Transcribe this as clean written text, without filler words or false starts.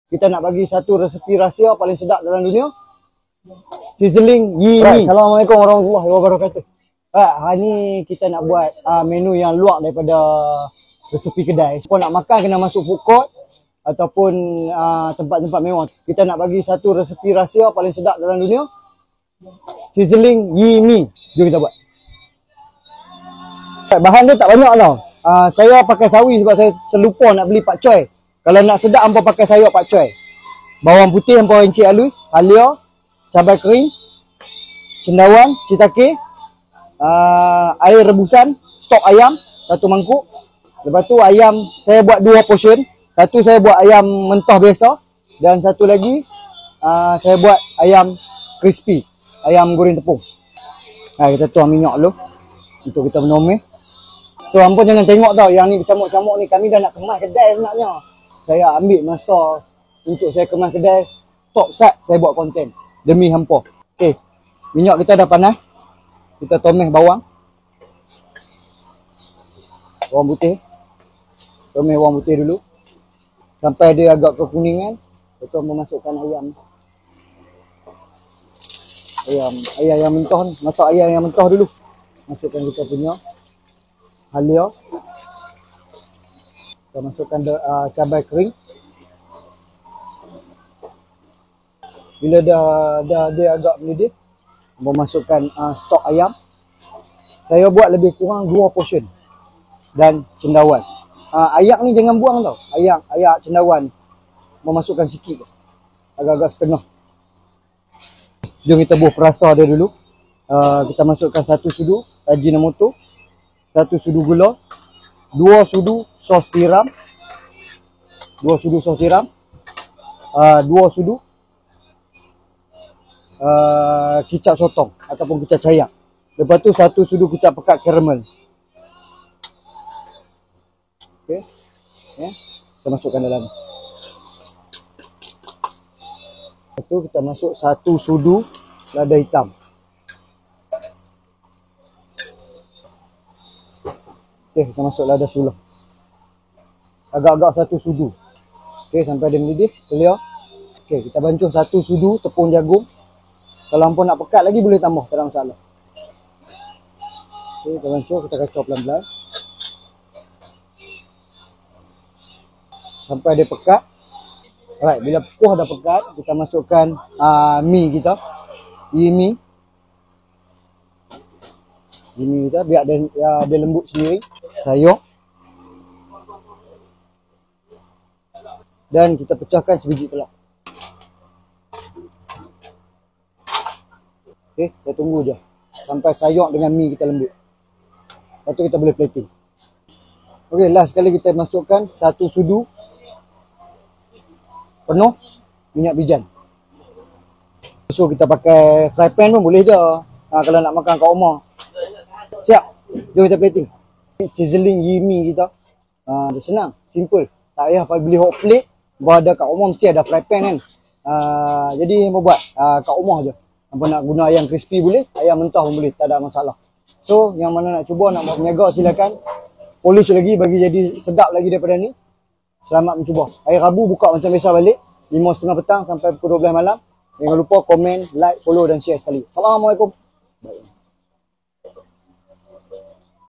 Kita nak bagi satu resepi rahsia paling sedap dalam dunia. Sizzling Yee Mi. Assalamualaikum warahmatullahi wabarakatuh. Hari ni kita nak buat menu yang luar daripada resepi kedai. Siapa nak makan kena masuk food court ataupun tempat-tempat mewah. Kita nak bagi satu resepi rahsia paling sedap dalam dunia. Sizzling Yee Mi. Jom kita buat. Bahan dia tak banyak tau. Saya pakai sawi sebab saya terlupa nak beli pakcoy. Kalau nak sedap hampa pakai sayur pakcoy. Bawang putih hampa encik halus, halia, cabai kering, cendawan, shiitake, air rebusan, stok ayam satu mangkuk. Lepas tu ayam saya buat 2 portion. Satu saya buat ayam mentah biasa dan satu lagi saya buat ayam crispy, ayam goreng tepung. Kita tuang minyak dulu untuk kita menomeh. So hampa jangan tengok tau yang ni bercamuk-camuk ni, kami dah nak kemas kedai sebenarnya. Saya ambil masa untuk saya kemas kedai, stop sat saya buat konten demi hampa. Okey. Minyak kita dah panas. Kita tomeh bawang. Bawang putih. Tomeh bawang putih dulu sampai dia agak kekuningan. Lepas memasukkan ayam. Ayam mentah ni. Masak ayam yang mentah dulu. Masukkan kita punya halia. Kita masukkan cabai kering. Bila dia agak mendidih, memasukkan stok ayam. Saya buat lebih kurang 2 portion. Dan cendawan. Ayak ni jangan buang tau. Ayak cendawan. Memasukkan sikit. Agak-agak setengah. Jom kita buah perasa dia dulu. Kita masukkan 1 sudu Ajinomoto, 1 sudu gula, 2 sudu sos tiram, 2 sudu sos tiram, 2 sudu kicap sotong ataupun kicap cayak. Lepas tu 1 sudu kicap pekat karamel. Okey. Kita masukkan dalam. Lepas tu kita masuk 1 sudu lada hitam. Okey, kita masuk lada suluh. Agak-agak 1 sudu. Okey, sampai dia mendidih, clear. Okey, kita bancuh 1 sudu tepung jagung. Kalau hampa nak pekat lagi boleh tambah, tak ada masalah. Okey, kita bancuh, kita kacau pelan-pelan. Sampai dia pekat. Alright, bila kuah dah pekat, kita masukkan mi kita. Yee Mi. Yee Mi kita biar dia lembut sendiri. Sayur. Dan kita pecahkan sebiji telur. Okey, kita tunggu je sampai sayur dengan mi kita lembut. Lepas tu kita boleh plating. Okey, last sekali kita masukkan 1 sudu penuh minyak bijan. So kita pakai fry pan pun boleh je. Kalau nak makan kat rumah. Siap. Jom kita plating. Sizzling Yee Mi kita. Dia senang, simple. Tak payah beli hot plate. Ada kat rumah mesti ada fry pan kan. Jadi hampa buat kat rumah je. Hampa nak guna ayam crispy boleh, ayam mentah pun boleh, tak ada masalah. So yang mana nak cuba, nak buat berniaga silakan. Polish lagi bagi jadi sedap lagi daripada ni. Selamat mencuba. Hari Rabu buka macam biasa balik 5.30 petang sampai pukul 12 malam. Jangan lupa komen, like, follow dan share sekali. Assalamualaikum. Bye.